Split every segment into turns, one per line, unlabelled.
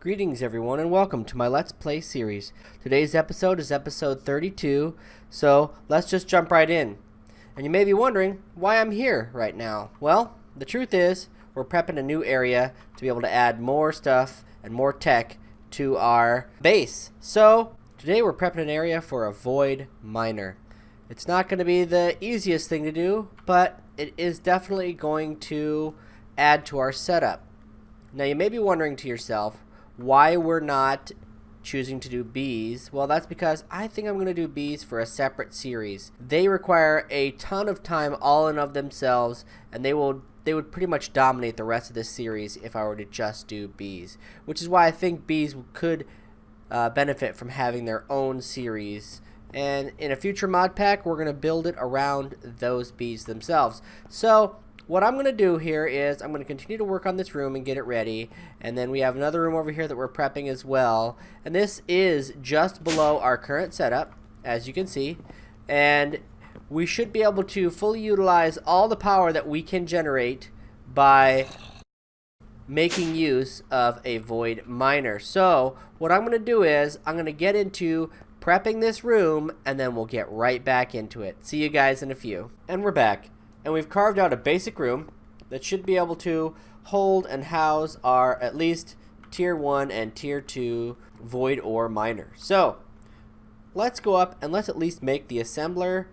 Greetings everyone and welcome to my Let's Play series. Today's episode is episode 32, so let's just jump right in. And you may be wondering why I'm here right now. Well, the truth is we're prepping a new area to be able to add more stuff and more tech to our base. So today we're prepping an area for a void miner. It's not going to be the easiest thing to do, but it is definitely going to add to our setup. Now you may be wondering to yourself why we're not choosing to do bees. Well, that's because I think I'm going to do bees for a separate series. They require a ton of time all in of themselves, and they would pretty much dominate the rest of this series if I were to just do bees, which is why I think bees could benefit from having their own series. And in a future mod pack, we're going to build it around those bees themselves. So what I'm going to do here is I'm going to continue to work on this room and get it ready. And then we have another room over here that we're prepping as well. And this is just below our current setup, as you can see. And we should be able to fully utilize all the power that we can generate by making use of a void miner. So what I'm going to do is I'm going to get into prepping this room, and then we'll get right back into it. See you guys in a few. And we're back. And we've carved out a basic room that should be able to hold and house our at least tier 1 and tier 2 void ore miner. So let's go up and let's at least make the assembler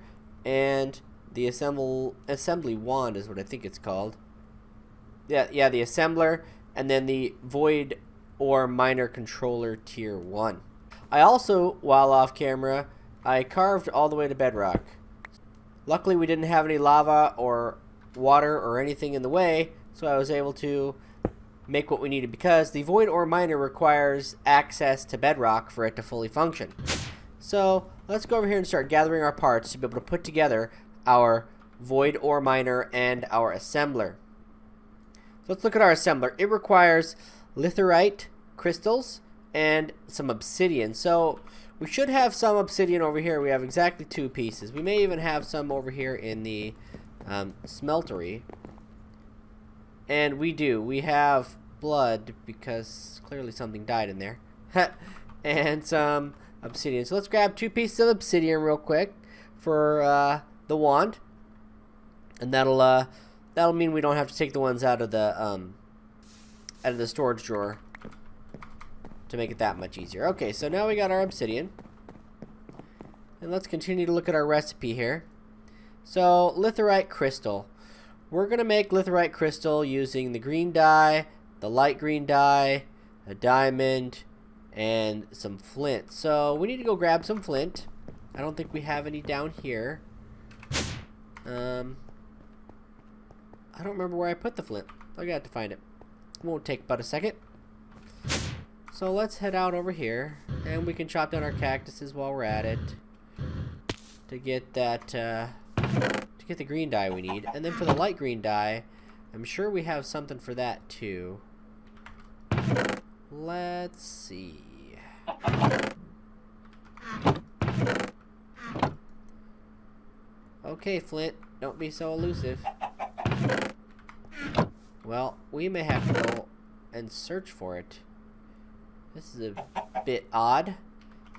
and the assembly wand is what I think it's called. Yeah, the assembler and then the void ore miner controller tier 1. I also, while off camera, I carved all the way to bedrock. Luckily, we didn't have any lava or water or anything in the way, so I was able to make what we needed, because the void ore miner requires access to bedrock for it to fully function. So let's go over here and start gathering our parts to be able to put together our void ore miner and our assembler. So let's look at our assembler. It requires litherite crystals and some obsidian. So we should have some obsidian over here. We have exactly 2 pieces. We may even have some over here in the smeltery. And we do. We have blood because clearly something died in there. And some obsidian. So let's grab 2 pieces of obsidian real quick for the wand. And that'll mean we don't have to take the ones out of the storage drawer to make it that much easier. Okay, so now we got our obsidian. And let's continue to look at our recipe here. So, litherite crystal. We're going to make litherite crystal using the green dye, the light green dye, a diamond, and some flint. So, we need to go grab some flint. I don't think we have any down here. I don't remember where I put the flint. I got to find it. It won't take but a second. So let's head out over here, and we can chop down our cactuses while we're at it to get that to get the green dye we need. And then for the light green dye, I'm sure we have something for that too. Let's see. Okay, Flint, don't be so elusive. Well, we may have to go and search for it. This is a bit odd.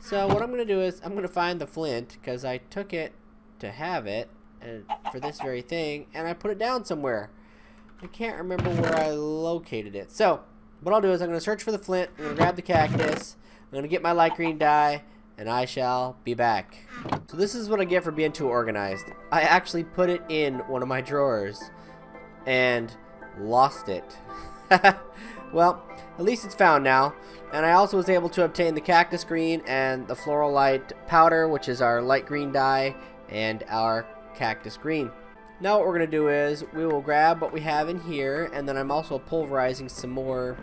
So what I'm going to do is I'm going to find the flint, because I took it to have it and for this very thing, and I put it down somewhere. I can't remember where I located it. So what I'll do is I'm going to search for the flint, I'm going to grab the cactus, I'm going to get my light green dye, and I shall be back. So this is what I get for being too organized. I actually put it in one of my drawers and lost it. Well, at least it's found now. And I also was able to obtain the cactus green and the floral light powder, which is our light green dye, and our cactus green. Now what we're going to do is we will grab what we have in here, and then I'm also pulverizing some more.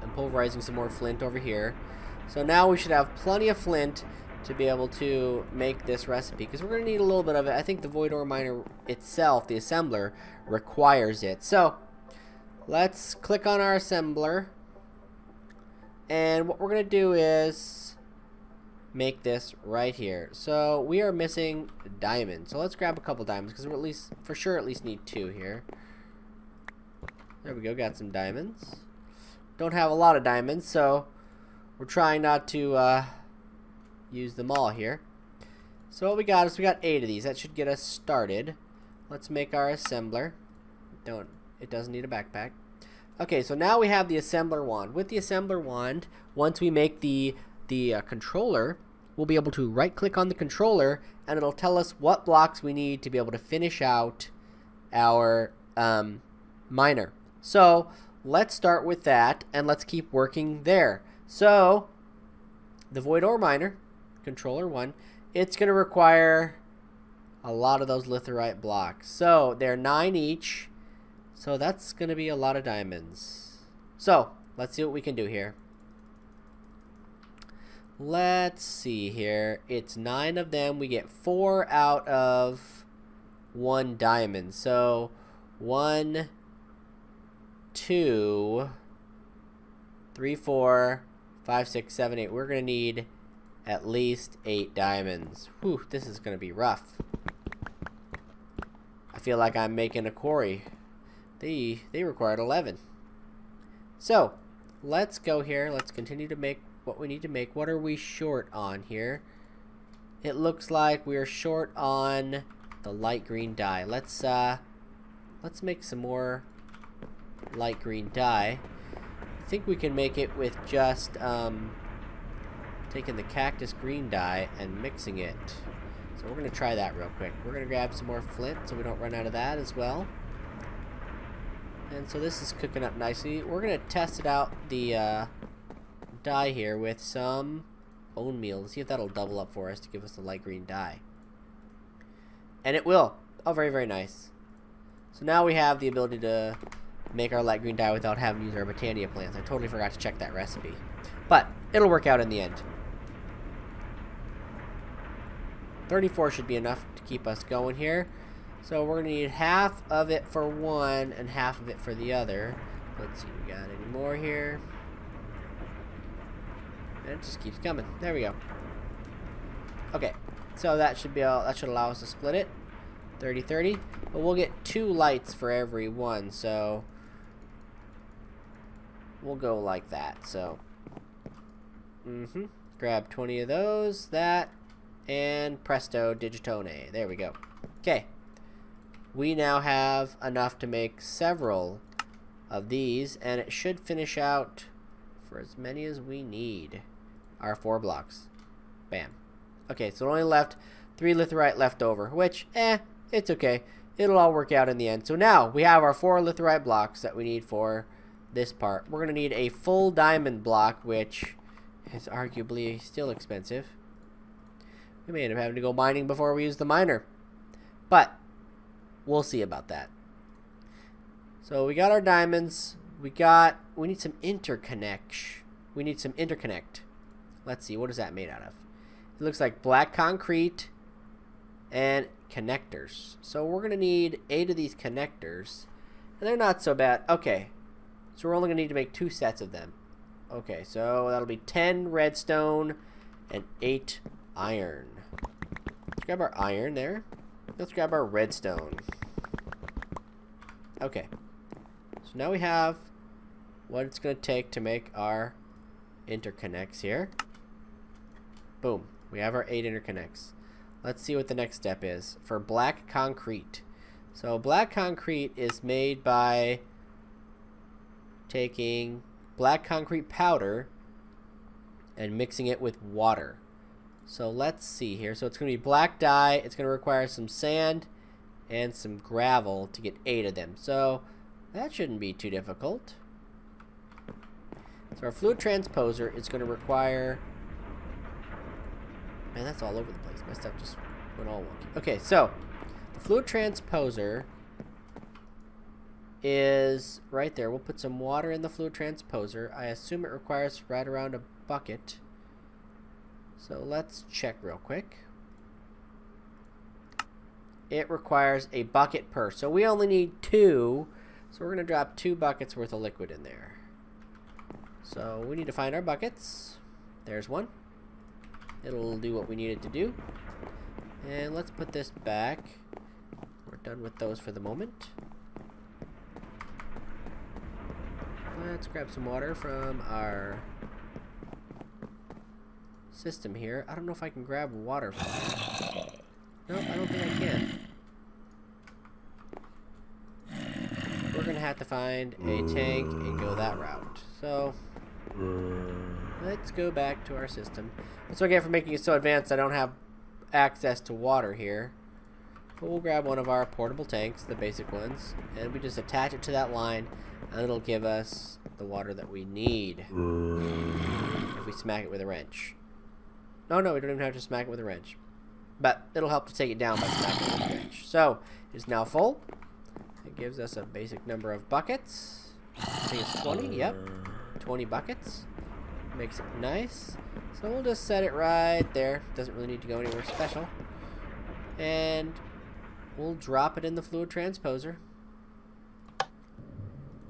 I'm pulverizing some more flint over here. So now we should have plenty of flint to be able to make this recipe, because we're going to need a little bit of it. I think the void ore miner itself, the assembler, requires it. So let's click on our assembler, and what we're going to do is make this right here. So we are missing diamonds, so let's grab a couple diamonds, because we're for sure at least need 2 here. There we go, got some diamonds. don't have a lot of diamonds, so we're trying not to use them all here. So what we got is we got 8 of these. That should get us started. Let's make our assembler. It doesn't need a backpack. Okay, so now we have the assembler wand. With the assembler wand, once we make the controller, we'll be able to right-click on the controller, and it'll tell us what blocks we need to be able to finish out our miner. So let's start with that, and let's keep working there. So the void ore miner, controller 1, it's going to require a lot of those litherite blocks. So they're 9 each. So that's going to be a lot of diamonds. So let's see what we can do here. Let's see here. It's 9 of them. We get 4 out of 1 diamond. So 1, 2, 3, 4, 5, 6, 7, 8. We're going to need at least 8 diamonds. Whew, this is going to be rough. I feel like I'm making a quarry. They required 11. So let's go here. Let's continue to make what we need to make. What are we short on here? It looks like we are short on the light green dye. Let's make some more light green dye. I think we can make it with just taking the cactus green dye and mixing it. So we're going to try that real quick. We're going to grab some more flint so we don't run out of that as well. And so this is cooking up nicely. We're going to test it out, the dye here, with some bone meal to see if that'll double up for us to give us the light green dye. And it will. Oh, very, very nice. So now we have the ability to make our light green dye without having to use our Botania plants. I totally forgot to check that recipe. But it'll work out in the end. 34 should be enough to keep us going here. So we're going to need half of it for one and half of it for the other. Let's see if we got any more here. And it just keeps coming. There we go. Okay, so that should be all. That should allow us to split it. 30-30. But we'll get 2 lights for every one, so we'll go like that. So grab 20 of those, that, and presto digitone. There we go. Okay. We now have enough to make several of these, and it should finish out for as many as we need. Our 4 blocks. Bam. Okay, so it only left 3 litherite left over, which, it's okay. It'll all work out in the end. So now we have our 4 litherite blocks that we need for this part. We're going to need a full diamond block, which is arguably still expensive. We may end up having to go mining before we use the miner. But we'll see about that. So we got our diamonds. We need some interconnect. We need some interconnect. Let's see, what is that made out of? It looks like black concrete and connectors. So we're going to need 8 of these connectors. And they're not so bad. Okay. So we're only going to need to make 2 sets of them. Okay, so that'll be 10 redstone and 8 iron. Let's grab our iron there. Let's grab our redstone. Okay. So now we have what it's going to take to make our interconnects here. Boom. We have our 8 interconnects. Let's see what the next step is for black concrete. So black concrete is made by taking black concrete powder and mixing it with water. So let's see here. So it's going to be black dye. It's going to require some sand and some gravel to get 8 of them. So that shouldn't be too difficult. So our fluid transposer is going to require... Man, that's all over the place. My stuff just went all wonky. Okay, so the fluid transposer is right there. We'll put some water in the fluid transposer. I assume it requires right around a bucket. So let's check real quick. It requires a bucket per. So we only need 2. So we're going to drop 2 buckets worth of liquid in there. So we need to find our buckets. There's one. It'll do what we need it to do. And let's put this back. We're done with those for the moment. let's grab some water from our system here. I don't know if I can grab water from here. Nope, I don't think I can. We're gonna have to find a tank and go that route. So let's go back to our system. That's what I get for making it so advanced I don't have access to water here. But we'll grab one of our portable tanks, the basic ones, and we just attach it to that line, and it'll give us the water that we need if we smack it with a wrench. Oh no, we don't even have to smack it with a wrench. But it'll help to take it down by smacking it with a wrench. So, it's now full. It gives us a basic number of buckets. I think it's 20, yep. 20 buckets. Makes it nice. So we'll just set it right there. Doesn't really need to go anywhere special. And we'll drop it in the fluid transposer.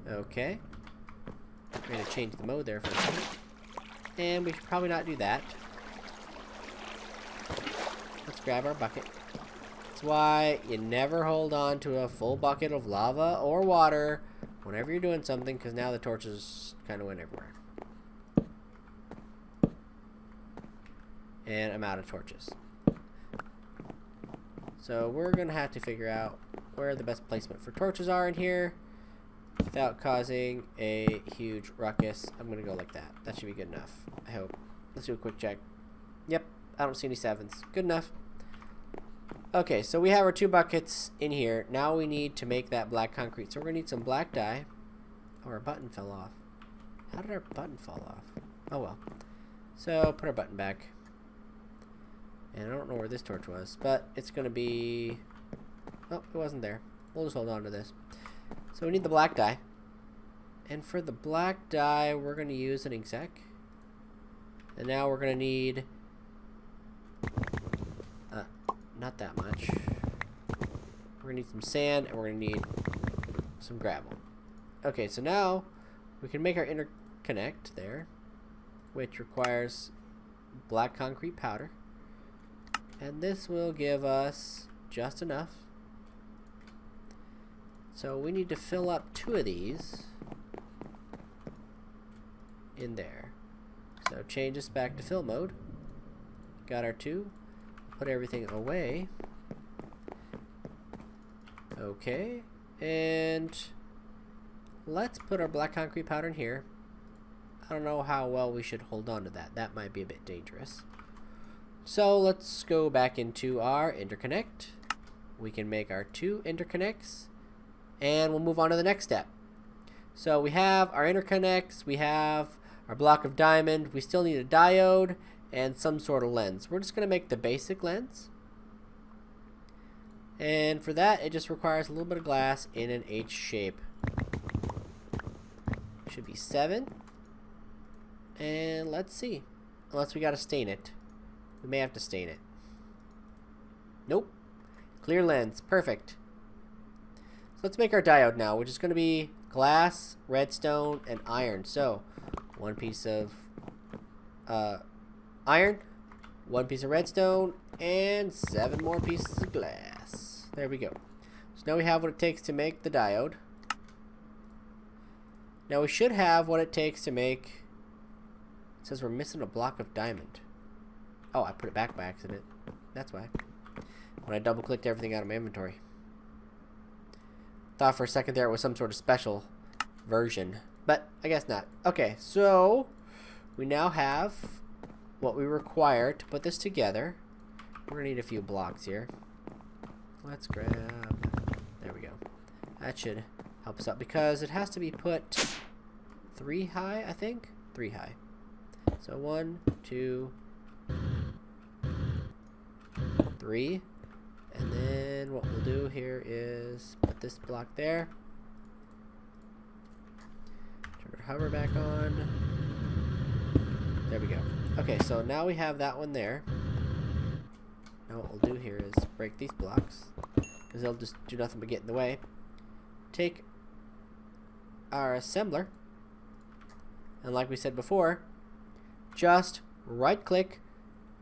Okay. We're going to change the mode there for a second. And we should probably not do that. Let's grab our bucket. That's why you never hold on to a full bucket of lava or water whenever you're doing something, because now the torches kind of went everywhere. And I'm out of torches. So we're going to have to figure out where the best placement for torches are in here without causing a huge ruckus. I'm going to go like that. That should be good enough, I hope. Let's do a quick check. Yep, I don't see any 7s. Good enough. Okay, so we have our 2 buckets in here. Now we need to make that black concrete. So we're going to need some black dye. Oh, our button fell off. How did our button fall off? Oh, well. So, put our button back. And I don't know where this torch was, but it's going to be... Oh, it wasn't there. We'll just hold on to this. So we need the black dye. And for the black dye, we're going to use an exec. And now we're going to need... not that much. We're going to need some sand, and we're going to need some gravel. Okay, so now we can make our interconnect there, which requires black concrete powder. And this will give us just enough. So we need to fill up 2 of these in there. So change this back to fill mode. Got our 2. Put everything away. Okay. And let's put our black concrete powder in here. I don't know how well we should hold on to that. That might be a bit dangerous. So let's go back into our interconnect. We can make our 2 interconnects. And we'll move on to the next step. So we have our interconnects. We have our block of diamond. We still need a diode and some sort of lens. We're just going to make the basic lens. And for that, it just requires a little bit of glass in an H shape. Should be 7. And let's see. Unless we got to stain it. We may have to stain it. Nope. Clear lens. Perfect. So let's make our diode now, which is going to be glass, redstone, and iron. So 1 piece of iron, 1 piece of redstone, and 7 more pieces of glass. There we go. So now we have what it takes to make the diode. Now we should have what it takes to make... It says we're missing a block of diamond. Oh, I put it back by accident. That's why. When I double-clicked everything out of my inventory. Thought for a second there it was some sort of special version. But I guess not. Okay, so we now have what we require to put this together. We're going to need a few blocks here. Let's grab... There we go. That should help us out because it has to be put 3 high, I think? 3 high. So 1, 2, 3. And then what we'll do here is put this block there. Turn our hover back on. There we go. Okay, so now we have that one there. Now what we'll do here is break these blocks, because they'll just do nothing but get in the way. Take our assembler, and like we said before, just right click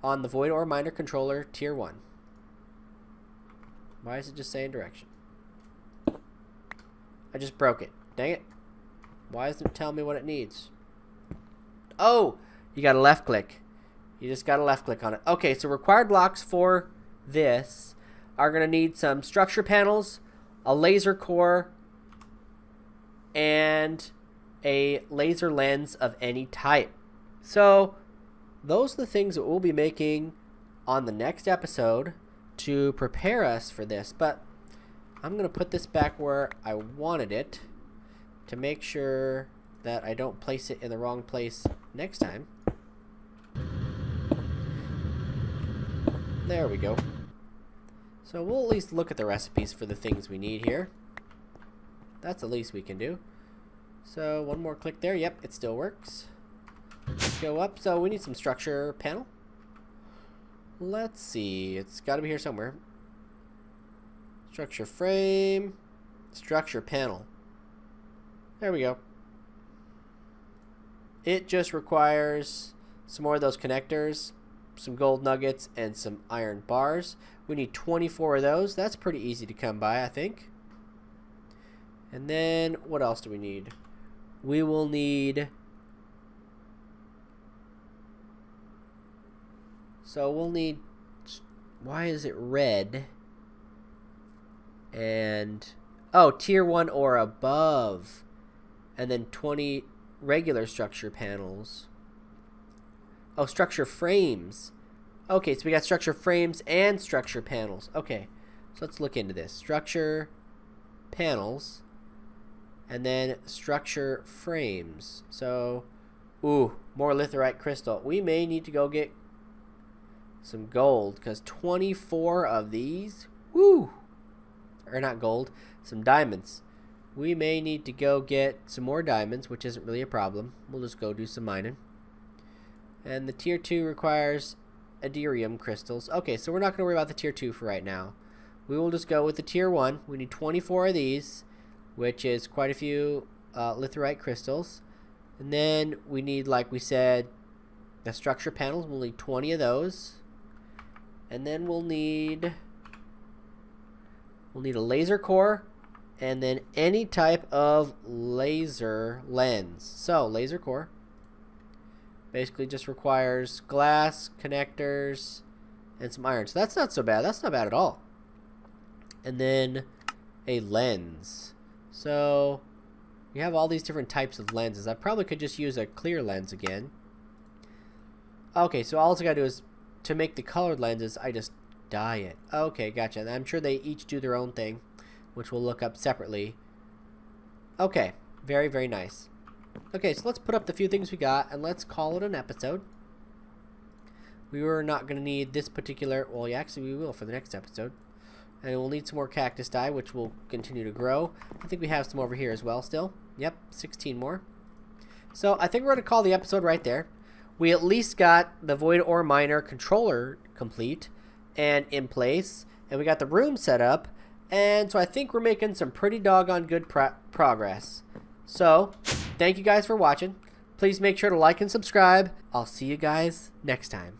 on the Void Ore Miner controller tier 1. Why is it just saying direction? I just broke it. Dang it. Why doesn't it tell me what it needs? Oh, you got to left click. You just got to left click on it. Okay, so required blocks for this are going to need some structure panels, a laser core, and a laser lens of any type. So those are the things that we'll be making on the next episode to prepare us for this. But I'm going to put this back where I wanted it to make sure that I don't place it in the wrong place next time. There we go. So we'll at least look at the recipes for the things we need here. That's the least we can do. So one more click there. Yep, it still works. Let's go up. So we need some structure panel. Let's see. It's got to be here somewhere. Structure frame. Structure panel. There we go. It just requires some more of those connectors, some gold nuggets, and some iron bars. We need 24 of those. That's pretty easy to come by, I think. And then what else do we need? We will need... So we'll need... Why is it red? And... Oh, tier 1 or above. And then 20 regular structure panels. Oh, structure frames. Okay, so we got structure frames and structure panels. Okay, so let's look into this. Structure panels. And then structure frames. So, ooh, more litherite crystal. We may need to go get some gold, because 24 of these, woo, or not gold, some diamonds. We may need to go get some more diamonds, which isn't really a problem. We'll just go do some mining. And the tier 2 requires Aderium crystals. Okay, so we're not going to worry about the tier 2 for right now. We will just go with the tier 1. We need 24 of these, which is quite a few litherite crystals. And then we need, like we said, the structure panels. We'll need 20 of those. And then we'll need a laser core, and then any type of laser lens. So laser core basically just requires glass, connectors, and some iron. So that's not so bad. That's not bad at all. And then a lens. So we have all these different types of lenses. I probably could just use a clear lens again. Okay, so all I gotta do is, to make the colored lenses, I just dye it. Okay, gotcha. And I'm sure they each do their own thing, which we'll look up separately. Okay, very, very nice. Okay, so let's put up the few things we got, and let's call it an episode. We were not going to need this particular... Well, yeah, actually, we will for the next episode. And we'll need some more cactus dye, which will continue to grow. I think we have some over here as well still. Yep, 16 more. So I think we're going to call the episode right there. We at least got the Void Ore Miner controller complete and in place. And we got the room set up. And so I think we're making some pretty doggone good progress. So, thank you guys for watching. Please make sure to like and subscribe. I'll see you guys next time.